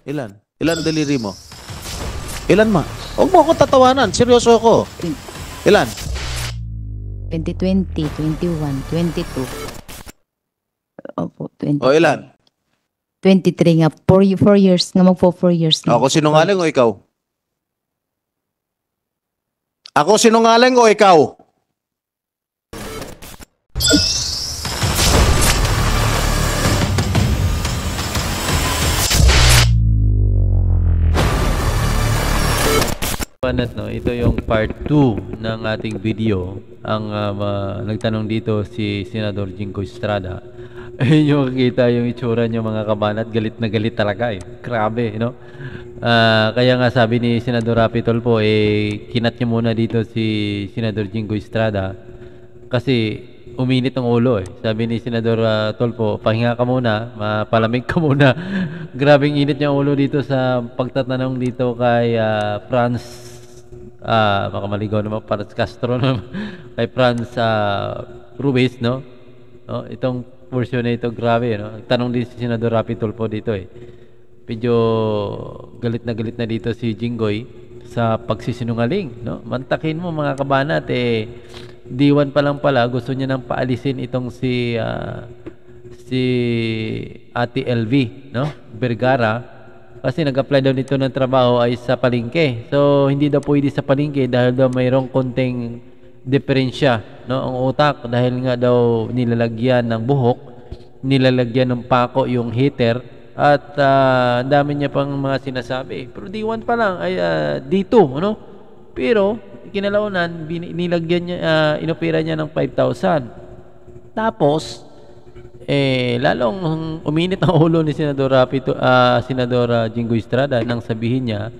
Ilan? Ilan daliri mo? Ilan ma? Huwag mo akong tatawanan. Seryoso ako. Ilan? 2020, 21, 22. Opo, 20. O ilan? 23 nga. 4 years nga. Magpo 4 years nga. Ako sinungaling o ikaw? Ako sinungaling o ikaw? No, ito yung part 2 ng ating video. Ang nagtanong dito si Senador Jingo Estrada. Ayun yung makikita yung itsura niyo mga kabanat. Galit na galit talaga eh. Grabe, no? Kaya nga sabi ni Senador Rapi Tulfo, kinat niya muna dito si Senador Jingo Estrada kasi uminit ang ulo eh. Sabi ni Senador Tulfo, pahinga ka muna, mapalamig ka muna. Grabing init niya ang ulo dito sa pagtatanong dito kay Franz baka maligaw naman Franz Castro naman. Kay Franz Ruiz, no? Itong portion na ito, grabe, no? Tanong din si Senador Rapi Tulfo dito eh. Medyo galit na dito si Jinggoy sa pagsisinungaling, no? Mantakin mo mga kabanat D1 pa lang pala gusto niya nang paalisin itong si Ate LV, no? Vergara kasi nag-apply daw nito ng trabaho ay sa palengke. So hindi daw pwede sa palengke dahil daw mayroong konting diferensya, no, ang utak dahil nga daw nilalagyan ng buhok, nilalagyan ng pako yung heater at dami niya pang mga sinasabi. Pero D1 pa lang ay D2, ano? Pero kinalaunan nilagyan niya inopera niya ng 5,000. Tapos lalong uminit ang ulo ni Senador Senador Jingo Estrada nang sabihin niya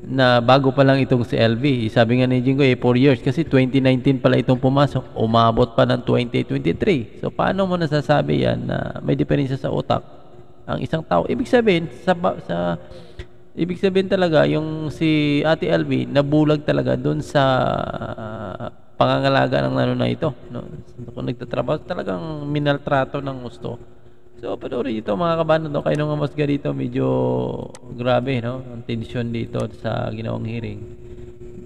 na bago pa lang itong si LV. Sabi nga ni Jingo 4 years kasi 2019 pala itong pumasok, umabot pa ng 2023. So paano mo nasasabi yan na may diferensya sa utak ang isang tao? Ibig sabihin ibig sabihin talaga yung si Ate LV nabulag talaga doon sa pangangalaga ng ano na ito, no? Kung nagtatrabaho talagang minaltrato ng gusto. So panoorin ito mga kabanan, no? Kayo nung amasga dito medyo grabe, no? Ang tension dito sa ginawang hearing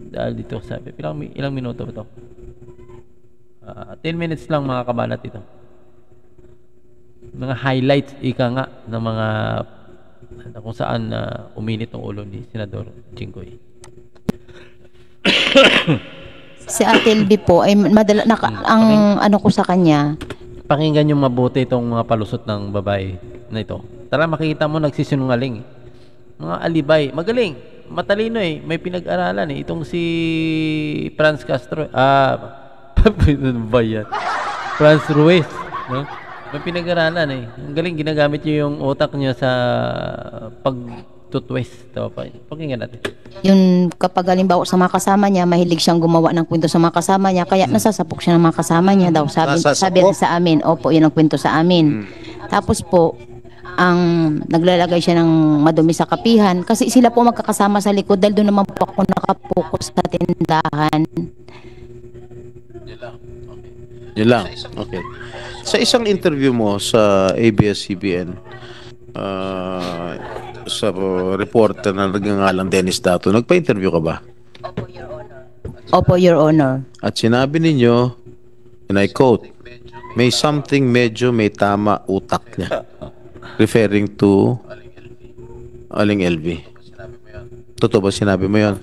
dahil dito sabi ilang minuto ba ito? 10 minutes lang mga kabanat ito. Mga highlights ika nga ng mga kung saan uminit ang ulo ni Senador Jinggoy. Si Ate LV po ay ang ano ko sa kanya. Pakinggan yung mabuti itong mga palusot ng babae na ito. Tara, makikita mo nagsisinungaling. Mga alibay. Magaling. Matalino eh. May pinag-aralan eh. Itong si Franz Castro. Ba yan? Franz Ruiz. No? May pinag-aralan eh. Ang galing. Ginagamit niyo yung utak niya sa pag-twist. Pakinggan natin. Yung kapag halimbawa sa mga kasama niya, mahilig siyang gumawa ng kwento sa mga kasama niya, kaya nasasapok siya ng mga kasama niya daw. Sabi sa amin, opo, yun ang kwento sa amin. Tapos po, ang naglalagay siya ng madumi sa kapihan kasi sila po magkakasama sa likod dahil doon naman po ako nakapokus sa tindahan. Yun lang. Okay. Sa isang interview mo sa ABS-CBN, sa reporter na nagngangalang Dennis Dato, nagpa-interview ka ba? Opo, Your Honor. At sinabi ninyo, and I quote, may something medyo may tama utak niya. Referring to Aling LV. Totoo ba sinabi mo yan?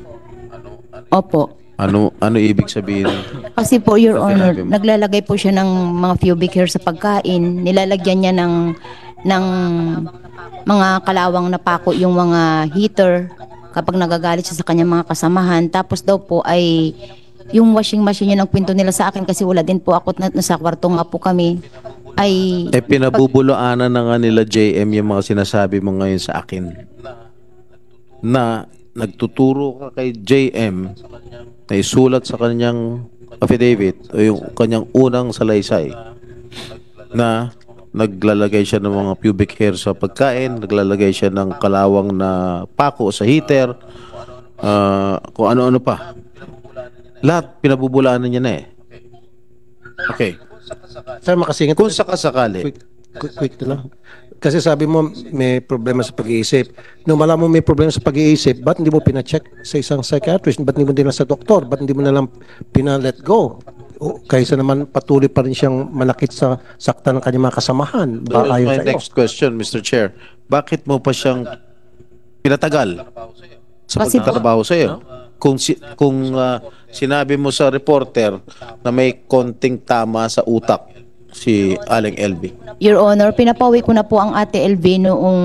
Opo. Ano ibig sabihin? Kasi po, Your Honor, naglalagay po siya ng mga pubic hair sa pagkain. Nilalagyan niya ng mga kalawang na pako yung mga heater kapag nagagalit siya sa kanyang mga kasamahan. Tapos daw po ay yung washing machine yun ang kwento nila sa akin kasi wala din po ako nasa kwarto nga po kami. Ay pinabubulaanan na nga nila JM yung mga sinasabi mo ngayon sa akin na nagtuturo ka kay JM na isulat sa kanyang affidavit o yung kanyang unang salaysay na naglalagay siya ng mga pubic hair sa pagkain, naglalagay siya ng kalawang na pako sa heater, kung ano-ano pa. Lahat pinabubulaanan niya na eh. Okay. Sir, makasingit. Kung sakasakali. Quick na lang. Kasi sabi mo may problema sa pag-iisip. Nung malaman mo may problema sa pag-iisip, ba't hindi mo pina-check sa isang psychiatrist? Ba't hindi mo din sa doktor? Ba't hindi mo na lang pina-let go? Kaysa naman patuloy pa rin siyang malakit sa sakta ng kanyang mga kasamahan. So, Ayon my sa iyo. next question, Mr. Chair. Bakit mo pa siyang pinatagal sa Kasi pagtatrabaho sa iyo? Kung sinabi mo sa reporter na may konting tama sa utak si Aling LV. Your Honor, pinapauwi ko na po ang Ate LV noong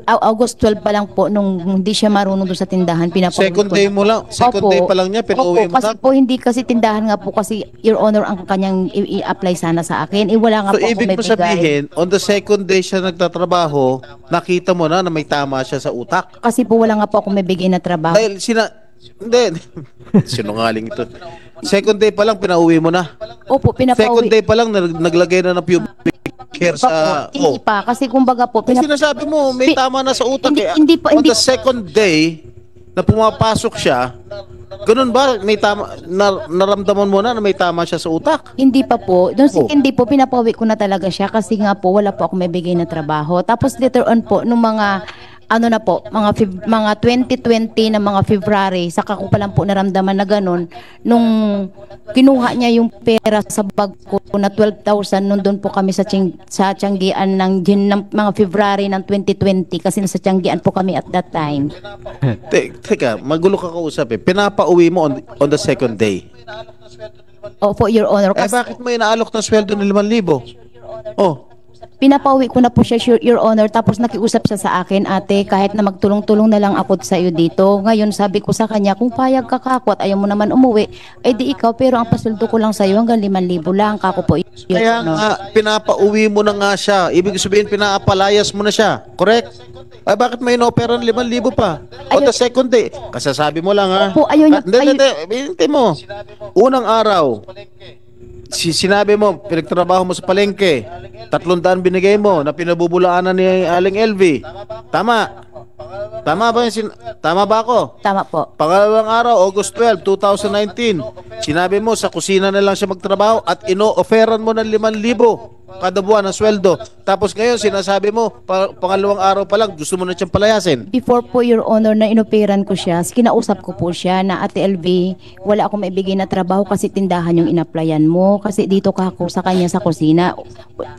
August 12 pa lang po nung hindi siya marunong doon sa tindahan. Pinapauwi Second ko day na. mo lang, second Opo. day pa lang niya, pinauwi mo Opo, kasi na. po hindi kasi tindahan nga po kasi Your Honor ang kanyang i-apply sana sa akin. Wala nga So po ako ibig may mo sabihin, on the second day siya nagtatrabaho, nakita mo na may tama siya sa utak. Kasi po wala nga po ako may bigay na trabaho. Dahil hindi, sinungaling ito. Second day pa lang, pinauwi mo na. Opo, Second pinapauwi. day pa lang, naglagay na ng pubic hair sa... Hindi pa, kasi kumbaga po, Kasi sinasabi mo, may tama na sa utak. Hindi pa, On the second day, na pumapasok siya, ganun ba? May tama, naramdaman mo na may tama siya sa utak? Hindi pa po. Doon second day po, pinapauwi ko na talaga siya kasi nga po, wala po ako may bigay na trabaho. Tapos later on po, nung mga mga 2020 na mga February, saka ko pa lang po naramdaman na ganun, nung kinuha niya yung pera sa bag ko na 12,000, nung doon po kami sa Tianggian ng mga February ng 2020 kasi nasa Tianggian po kami at that time. Teka, magulo ka kausap eh. Pinapauwi mo on the second day. Opo, Your Honor. Eh bakit mo inaalok ng sweldo ng 5,000? Oh, Pinapauwi ko na po siya, Your Honor, tapos nakiusap siya sa akin, ate, kahit na magtulong-tulong na lang ako sa iyo dito. Ngayon, sabi ko sa kanya, kung payag ka kako at ayaw mo naman umuwi, eh di ikaw, pero ang pasuldo ko lang sa iyo hanggang 5,000 lang, kako po, Your kaya Honor. nga, pinapauwi mo na nga siya. Ibig sabihin, pinaapalayas mo na siya. Correct? Ay, bakit may inopera ng 5,000 pa? On the second day. Kasasabi mo lang ha. Opo, ayaw niya- Hindi mo. Unang araw, sinabi mo, pinagtrabaho mo sa palengke, 300 binigay mo na pinabubulaanan ni Aling LV. Tama. Tama ba tama ba ako? Tama po. Pangalawang araw, August 12, 2019, sinabi mo sa kusina na lang siya magtrabaho at ino-offeran mo ng 5,000 kada buwan ng sweldo. Tapos ngayon, sinasabi mo, pangalawang araw pa lang, gusto mo na siyang palayasin. Before po, Your Honor, na inoperan ko siya, kinausap ko po siya na, Ate LV, wala akong maibigay na trabaho kasi tindahan yung inaplayan mo. Kasi dito ka ako sa kanya sa kusina.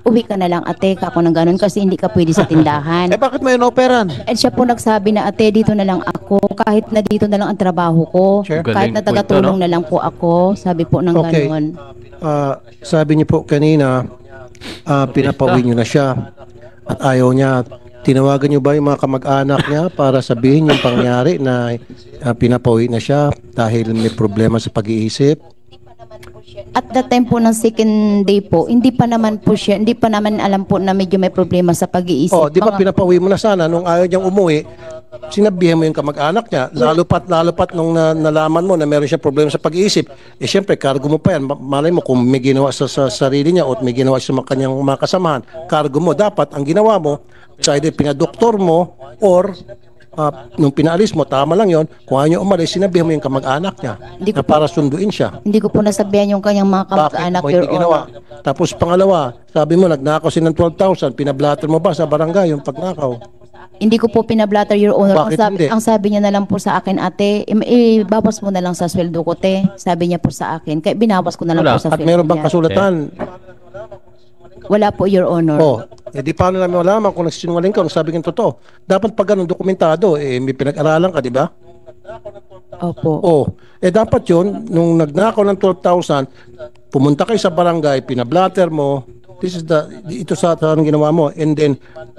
Uwi ka na lang, ate, kako ng ganun kasi hindi ka pwede sa tindahan. Eh bakit mo ino-offeran? And siya po nagsabi na, ate, dito na lang ako. Kahit na dito na lang ang trabaho ko. Sure. Kahit na Galing po tagatulong ito, no? na lang po ako. Sabi po ng Okay. ganun. Sabi niyo po kanina, pinapauwi niyo na siya at ayaw niya. Tinawagan niyo ba yung mga kamag-anak niya para sabihin yung pangyari na pinapauwi na siya dahil may problema sa pag-iisip? At that time po ng second day po, hindi pa naman alam po na medyo may problema sa pag-iisip. Oh, di ba Mga- pinapauwi mo na sana nung ayaw niyang umuwi, sinabihan mo yung kamag-anak niya, lalo pat nung nalaman mo na meron siya problema sa pag-iisip, eh syempre, cargo mo pa yan. Malay mo kung may ginawa sa sarili niya o may ginawa sa kanyang mga kasamahan, cargo mo. Dapat, ang ginawa mo, sa either pinadoktor mo or nung pinaalis mo, tama lang yon. Kung ayaw niya umalis, sinabihan mo yung kamag-anak niya Hindi ko na para sunduin siya. Hindi ko po nasabihan yung kanyang mga Bakit kamag-anak, mo Your hindi ginawa? Honor. Tapos pangalawa, sabi mo, nagnakaw siya ng 12,000, pinablatter mo ba sa barangay yung pagnakaw? Hindi ko po pinablatter, Your Honor. Bakit hindi? Ang sabi niya na lang po sa akin, ate, bawas mo na lang sa sweldo ko, te. Sabi niya po sa akin. Kaya binawas ko na lang Wala. po sa At sweldo meron bang niya. kasulatan? Wala po, Your Honor. Oh, di paano namin malaman kung nagsinungaling ka, kung sabi ng totoo. Dapat pag ganun dokumentado, may pinag-aralan ka, di ba? Opo. Oh, dapat yun, nung nagnakaw ng 12,000, pumunta kayo sa barangay, pinablatter mo, ito sa anong ginawa mo, and then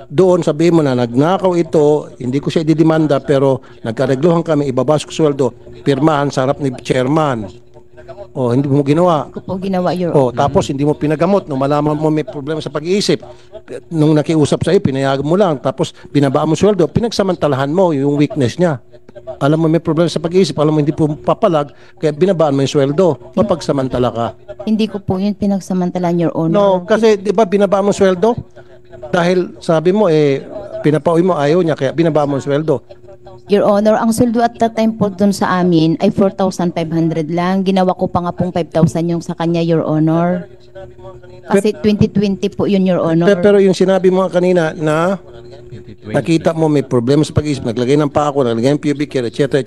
doon sabihin mo na nagnakaw ito, hindi ko siya ididimanda, pero nagkaregluhan kami, ibabas ko sweldo, pirmahan sa harap ni chairman. Oh, hindi mo ginawa. Hindi ko po ginawa, Your Oh, Honor. tapos hindi mo pinagamot nung malaman mo may problema sa pag-iisip. Nung nakiusap sa iyo, pinayagan mo lang, tapos binabaan mo sweldo, pinagsamantalahan mo yung weakness niya. Alam mo may problema sa pag-iisip, alam mo hindi po papalag, kaya binabaan mo yung sweldo, mapagsamantala ka. Hindi ko po yun pinagsamantalan, Your Honor. No, kasi 'di ba binabaan mo sweldo? Dahil sabi mo pinapauwi mo ayaw niya kaya binabaan mo yung sweldo. Your Honor, ang sweldo at that time po dun sa amin ay 4,500 lang. Ginawa ko pa nga pong 5,000 yung sa kanya, Your Honor. Kasi 2020 po yun, Your Honor. Pero yung sinabi mo kanina na nakita mo may problema sa pag-iisip, naglagay ng pako, naglagay ng pubic hair, etc.,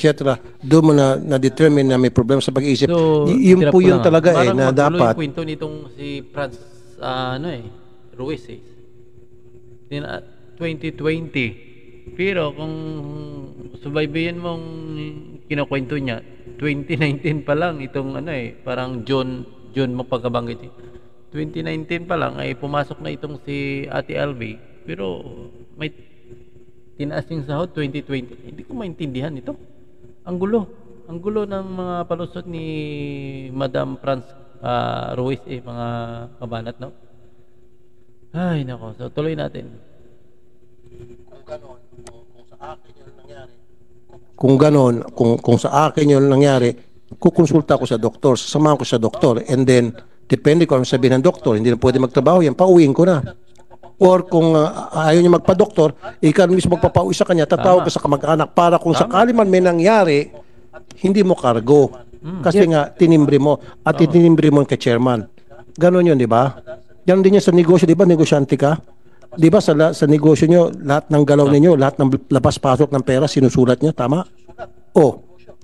doon mo na-determine na may problema sa pag-iisip. Yun tira po ko yun lang, talaga parang na magulo dapat. yung kwento nitong si Franz, Ruiz 2020. Pero kung subaybayan mong kinukwento niya, 2019 pa lang itong parang June mo pagkabanggit. 2019 pa lang ay pumasok na itong si Ate LV, pero may tinaas yung sahod 2020. Hindi ko maintindihan ito. Ang gulo ng mga palusot ni Madam Franz Ruiz mga kabanat, no? Ay, nako. So tuloy natin. Kung ganon, kung sa akin yun nangyari, kukonsulta ko sa doktor, sasamahan ko sa doktor, and then, depende kung ano sabihin ng doktor, hindi na pwede magtrabaho yan, pauwiin ko na. Or kung ayaw niya magpa-doktor, ikaw mismo magpapauwi sa kanya, tatawag ka sa kamag-anak para kung sakali man may nangyari, hindi mo kargo. Kasi nga, tinimbre mo, at itinimbre mo kay chairman. Ganon yun, di ba? Ganon din yan sa negosyo, di ba? Negosyante ka. Di ba sa negosyo nyo, lahat ng galaw ninyo, lahat ng labas-pasok ng pera, sinusulat nyo, tama?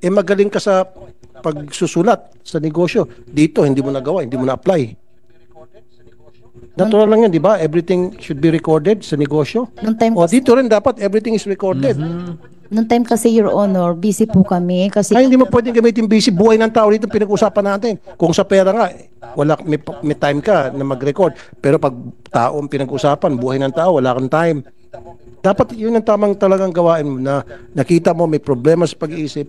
Magaling ka sa pagsusulat sa negosyo. Dito, hindi mo nagawa, hindi mo na-apply. Natural lang yan, di ba? Everything should be recorded sa negosyo. Dito rin dapat everything is recorded. Noong time kasi, Your Honor, busy po kami. Kasi Ay, hindi mo pwedeng gamitin busy. Buhay ng tao dito pinag-usapan natin. Kung sa pera nga, may time ka na mag-record. Pero pag tao ang pinag-usapan, buhay ng tao, wala kang time. Dapat yun ang tamang talagang gawain mo na nakita mo may problema sa pag-iisip.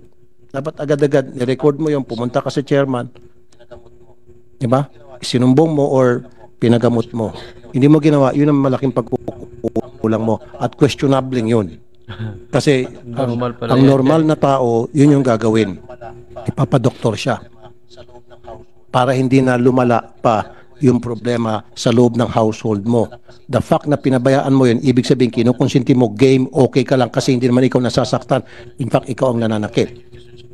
Dapat agad-agad, ni-record mo yung pumunta ka sa chairman. Diba? Sinumbong mo or pinagamot mo. Hindi mo ginawa, yun ang malaking pagkukulang mo. At questionable yun. Kasi ang normal na tao, yun yung gagawin. Ipapadoktor siya. Para hindi na lumala pa yung problema sa loob ng household mo. The fact na pinabayaan mo yun, ibig sabihin, kinukonsinti mo, game, okay ka lang kasi hindi naman ikaw nasasaktan. In fact, ikaw ang nananakit.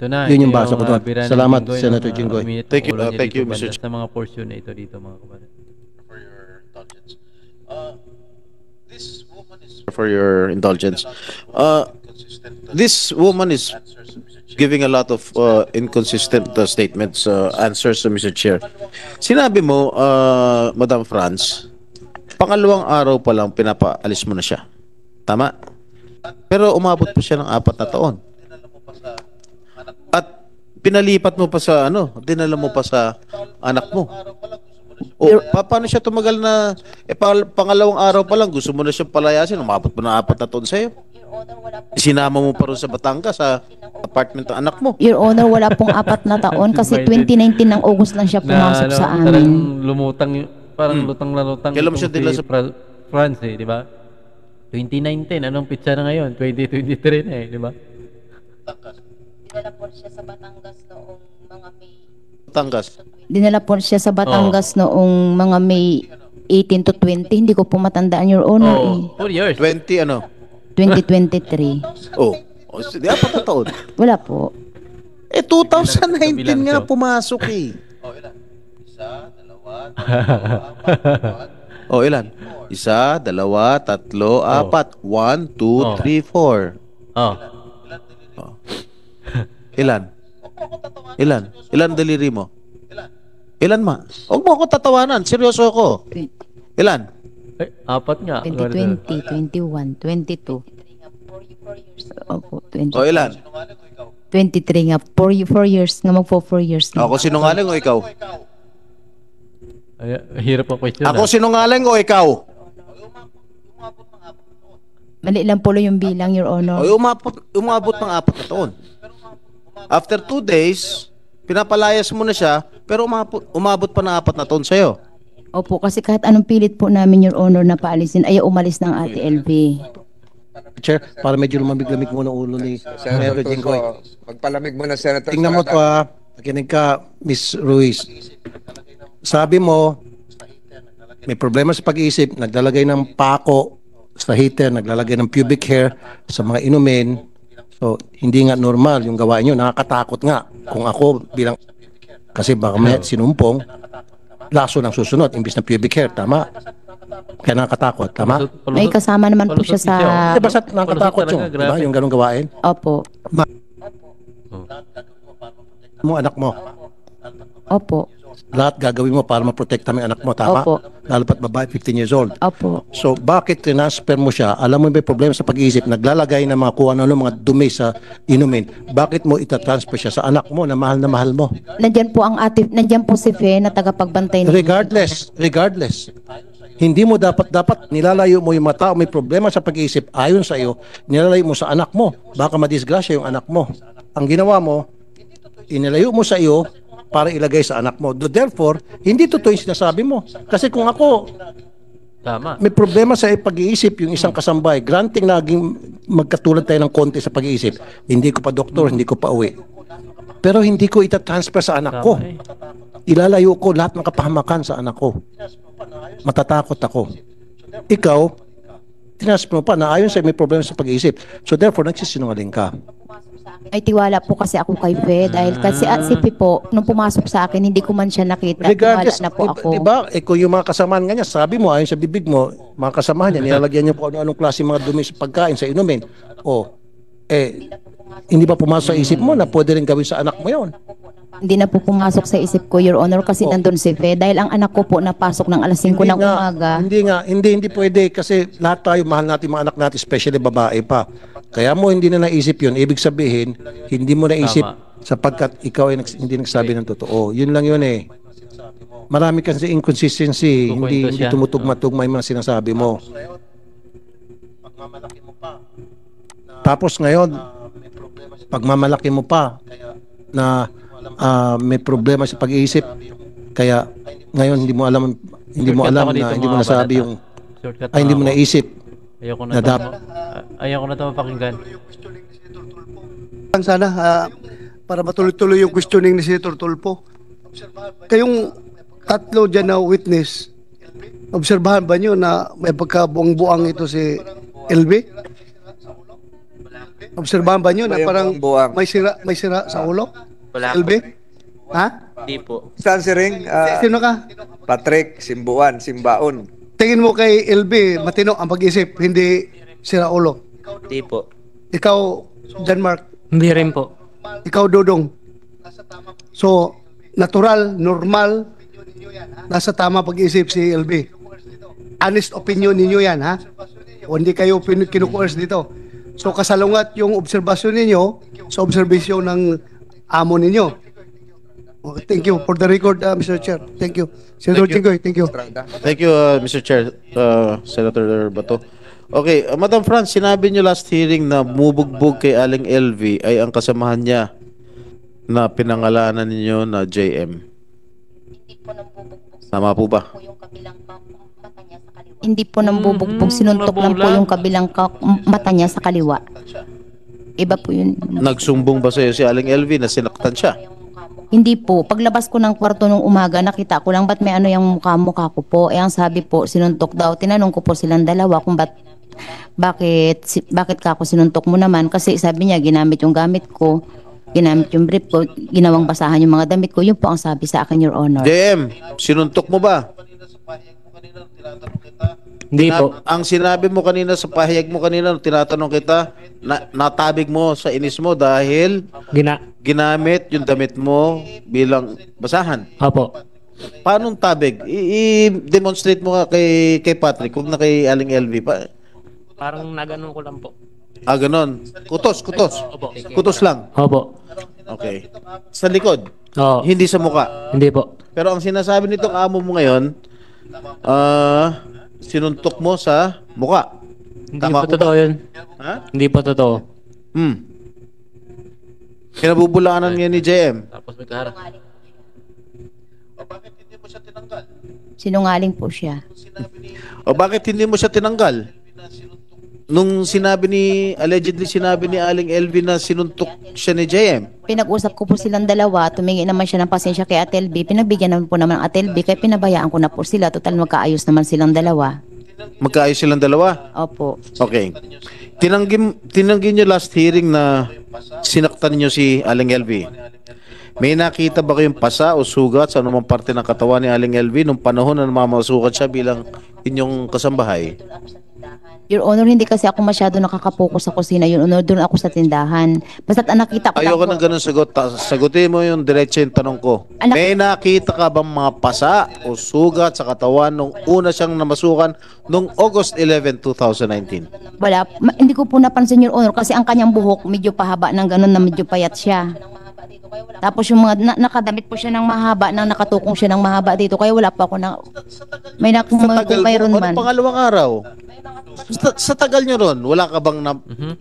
Yun yung basa ko doon. Salamat, Senator Jinggoy. Thank you, Mr. Sa mga portion na ito dito, mga kabayan. For your indulgence. This woman is giving a lot of inconsistent statements, answers to Mr. Chair. Sinabi mo, Madam Franz, pangalawang araw pa lang pinapaalis mo na siya. Tama? Pero umabot pa siya ng 4 na taon. At pinalipat mo pa sa dinala mo pa sa anak mo. Paano siya tumagal na pangalawang araw pa lang gusto mo na siyang palayasin, umabot pa ng 4 na taon sa'yo? Sinama mo pa rin sa Batangas sa apartment ng anak mo. Your Honor, wala pong 4 na taon kasi 2019 ng August lang siya pumasok sa amin. Parang lutang na lutang. Kailan mo siya dila sa France, di ba? 2019, anong pitsa na ngayon? 2023 na di ba? Dinala po siya sa Batangas noong mga May. Batangas. Dinala po siya sa Batangas noong mga May 18 to 20. Hindi ko po matandaan, Your Honor. 4 years. 2023. Di 4 na taon. Wala po. 2019 nga pumasok eh. Ilan? 1, 2, 3, 4. 1, 2, 3, 4. Ilan daliri mo? Ilan Huwag mo ako tatawanan. Seryoso ako. Ilan? 4 nga. 2020, 21, 22. Opo, 20. Ilan? 23 nga. 4 years nga. Magpo 4 years na. Ako sinungaling o ikaw? Hirap ang question. Ako sinungaling o ikaw? Mali lang po yung bilang, Your Honor. Umabot ng 4 na taon. After 2 days, pinapalayas mo na siya, pero umabot pa ng 4 na taon sa'yo. Opo, kasi kahit anong pilit po namin, Your Honor, na paalisin, ayaw umalis ng Ate LV. Chair, para medyo lumamig-lamig muna ulo ni Senator Jinggoy. Magpalamig mo na, Senator. Tingnan mo to nakinig ka, Miss Ruiz. Sabi mo, may problema sa pag-iisip, naglalagay ng pako sa heater, naglalagay ng pubic hair sa mga inumin. So, hindi nga normal yung gawain nyo. Nakakatakot nga. Kung ako bilang, kasi baka may sinumpong, laso ng susunod, imbis na pubic hair, tama? Kaya nakakatakot, tama? May kasama naman po siya sa... Di ba sa nakakatakot yung, di ba, yung ganong gawain? Opo. Mo anak mo, Opo. lahat gagawin mo para maprotekta mo yung anak mo, tama? Opo. Lalo pat babae, 15 years old. Opo. So, bakit tinasper mo siya? Alam mo may problema sa pag-iisip, naglalagay ng mga kuha mga dumi sa inumin. Bakit mo itatransfer siya sa anak mo na mahal mo? Nandiyan po si Fe na tagapagbantay ng... Regardless. Hindi mo dapat nilalayo mo yung mga tao may problema sa pag-iisip ayon sa iyo, nilalayo mo sa anak mo. Baka madisgrasya yung anak mo. Ang ginawa mo, inilayo mo sa iyo para ilagay sa anak mo. Therefore, hindi totoo yung sinasabi mo. Kasi kung ako Tama. may problema sa pag-iisip yung isang kasambay, granting naging magkatulad tayo ng konti sa pag-iisip, hindi ko pa doktor, hindi ko pa uwi. Pero hindi ko itatransfer sa anak ko. Ilalayo ko lahat ng kapahamakan sa anak ko. Matatakot ako. Ikaw, tinasper mo pa na ayon sa may problema sa pag-iisip. So therefore, nagsisinungaling ka. Ay tiwala po kasi ako kay Fe dahil kasi si Fe po, nung pumasok sa akin, hindi ko man siya nakita. Regardless, Tiwala na po ako. diba, kung yung mga kasamahan nga niya, sabi mo, ayon sa bibig mo, mga kasamahan niya, nilalagyan niya po anong klase mga dumi sa pagkain, sa inumin. Hindi ba pumasok sa isip mo na pwede rin gawin sa anak mo yon? Hindi na po pumasok sa isip ko, Your Honor, kasi nandun si Fe. Dahil ang anak ko po napasok ng alas 5 ng umaga. Hindi pwede kasi lahat tayo, mahal natin mga anak natin, especially babae pa. Kaya mo hindi na naisip yun. Ibig sabihin, hindi mo naisip sapagkat ikaw ay hindi nagsabi ng totoo. Yun lang yun eh. Marami kasi inconsistency, hindi tumutugma-tugma yung mga sinasabi mo. Tapos ngayon, pagmamalaki mo pa na may problema sa pag-iisip, kaya ngayon hindi mo alam na hindi mo nasabi yung hindi mo naisip Ayoko na dapat. Ayoko na ito mapakinggan. Sana para matuloy-tuloy yung questioning ni Senator Tulfo. Kayong tatlo dyan na witness, obserbahan ba nyo na may pagkabuang-buang ito si LB? Obserbahan ba nyo na parang may sira sa ulo? Wala LB? Ha? Hindi po. Saan si Ring? Sino ka? Patrick, Simbaon. Tingin mo kay LB, matino ang pag-isip, hindi sira ulo. Hindi po. Ikaw, John Mark, Hindi rin po. ikaw, Dodong. So, natural, normal, nasa tama pag-isip si LB. Honest opinion ninyo yan, ha? O hindi kayo kinukuers dito. So, kasalungat yung obserbasyon ninyo sa obserbasyon ng amo ninyo. Okay, thank you. For the record, Mr. Chair. Thank you. Senator Jinggoy, thank you. Thank you, Mr. Chair, Senator Bato. Okay, Madam Franz, sinabi niyo last hearing na bumubugbog kay Aling LV ay ang kasamahan niya na pinangalanan ninyo na JM. Tama po ba? Hindi po nang bubugbog, sinuntok lang po yung kabilang mata niya sa kaliwa. Iba po yun. Nagsumbong ba sa'yo si Aling LV na sinaktan siya? Hindi po. Paglabas ko ng kwarto nung umaga, nakita ko lang ba't may ano yung mukha ko po. Ang sabi po, sinuntok daw. Tinanong ko po silang dalawa kung bakit ka ako sinuntok mo naman. Kasi sabi niya, ginamit yung gamit ko, ginamit yung brief ko, ginawang basahan yung mga damit ko. Yun po ang sabi sa akin, Your Honor. JM, sinuntok mo ba? Hindi po. Ang sinabi mo kanina sa pahayag mo kanina, tinatanong kita, natabig mo sa inis mo dahil ginamit yung damit mo bilang basahan. Opo. Paano tabig? I-demonstrate mo nga kay Patrick, kung na kay Aling LV pa. Parang naganon ko lang po. Ganon. Kutos. Opo. Kutos lang. Opo. Okay. Sa likod? Oo. Hindi sa muka? Hindi po. Pero ang sinasabi nitong amo mo ngayon, sinuntok mo sa muka. Hindi Tama po ko totoo ba? yun. Ha? Hindi po totoo. Kinabubulaanan nga ni JM. Tapos may kaharap. Sinungaling po siya. O bakit hindi mo siya tinanggal? Nung allegedly sinabi ni Aling LV na sinuntok siya ni JM. Pinag-usap ko po silang dalawa, tumingi naman siya ng pasensya kay Ate LB. Pinagbigyan naman po naman ang Ate LB, kaya pinabayaan ko na po sila. Total magkaayos naman silang dalawa. Magkaayos silang dalawa? Opo. Okay. Tinanggi niyo last hearing na sinaktan niyo si Aling LV? May nakita ba kayong pasa o sugat sa anumang parte ng katawan ni Aling LV nung panahon na namamasukat siya bilang inyong kasambahay? Your Honor, hindi kasi ako masyado nakakapokus sa kusina. Your Honor, doon ako sa tindahan. Basta't ang nakita ko Ayoko lang ng ganun sagot. Sagutin mo yung diretso yung tanong ko. Anak- May nakita ka bang mga pasa o sugat sa katawan nung una siyang namasukan nung August 11, 2019? wala. Hindi ko po napansin, Your Honor, kasi ang kanyang buhok medyo pahaba ng ganun na medyo payat siya. Tapos yung mga nakadamit po siya ng mahaba, nang nakatukong siya ng mahaba dito. Kaya wala pa ako na may Sa tagal mayroon mo, man. ano pangalawang araw? Sa tagal nyo ron, wala ka bang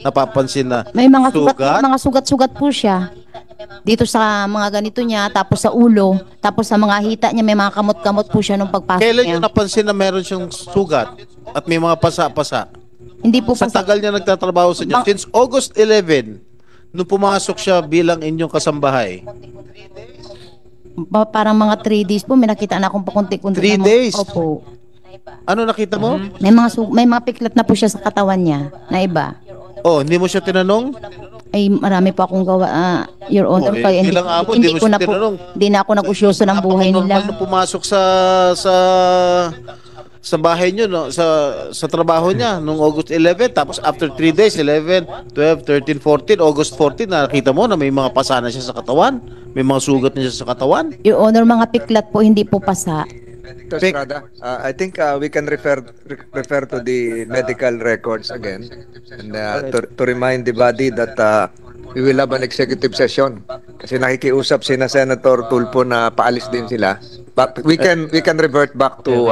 napapansin na May mga sugat? sugat po siya. Dito sa mga ganito niya, tapos sa ulo, tapos sa mga hita niya, may mga kamot-kamot po siya nung pagpasok Kailan niya. nyo napansin na meron siyang sugat at may mga pasa-pasa? Hindi po Sa pa tagal niya nagtatrabaho sa inyo, since August 11, nung pumasok siya bilang inyong kasambahay. parang mga 3 days po, may nakita na akong pakunti-kunti. 3 days? Opo. Ano nakita mo? May mga piklat na po siya sa katawan niya na iba. Oh, hindi mo siya tinanong? Ay, marami pa akong gawa, Your Honor. Oh, Kaya bilang amo, di mo siya tinanong. Hindi na ako nag-usyoso ng buhay Normal nila. nung pumasok sa bahay niyo, no, sa trabaho niya nung August 11, tapos after 3 days, 11, 12, 13, 14, August 14, nakita mo na may mga pasa na siya sa katawan, may mga sugat na siya sa katawan. Your Honor, mga piklat po, hindi po pasa. Dr. Estrada, I think we can refer to the medical records again and to remind the body that we will have an executive session kasi nakikiusap sina Senator Tulfo na paalis din sila. But we can revert back to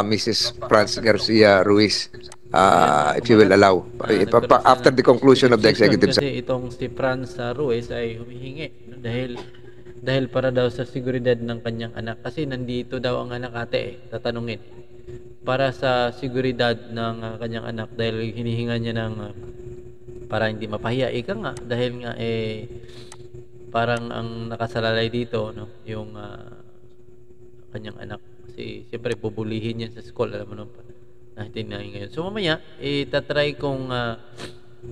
Mrs. Franz Garcia Ruiz if you will allow after the conclusion of the executive session. Kasi itong si Franz Ruiz ay humihingi no? dahil para daw sa seguridad ng kanyang anak kasi nandito daw ang anak ate tatanungin para sa seguridad ng kanyang anak dahil hinihinga niya ng para hindi mapahiya nga dahil nga parang ang nakasalalay dito no yung kanyang anak kasi siyempre bubulihin niya sa school alam mo naman natin na ngayon so mamaya itatry kong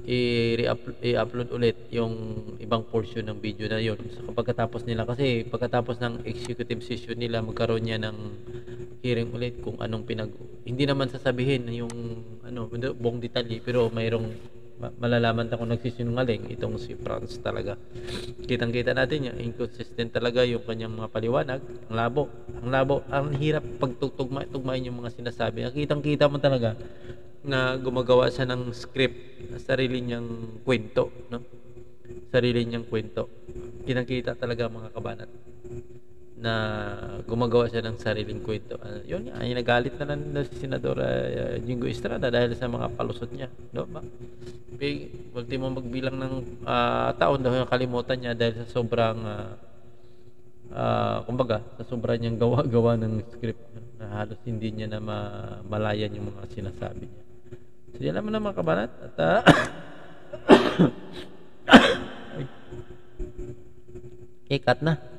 i-upload ulit yung ibang portion ng video na yun so, pagkatapos nila kasi pagkatapos ng executive session nila magkaroon niya ng hearing ulit kung anong hindi naman sasabihin yung buong detalye pero mayroong malalaman na kung nagsisinungaling itong si Franz talaga kitang-kita natin niya inconsistent talaga yung kanyang mga paliwanag ang labo ang hirap pagtugmain yung mga sinasabi kitang-kita mo talaga na gumagawa siya ng script sarili niyang kwento no kitang-kita talaga mga kabanat na gumagawa siya ng sariling kwento yun nga ay nagalit na lang si Senador Jingo Estrada dahil sa mga palusot niya no ba ultimo magbilang ng taon daw yung kalimutan niya dahil sa sobrang kumbaga sa sobrang niyang gawa ng script na halos hindi niya na malayan yung mga sinasabi niya so yan naman mga kabanat at ikat na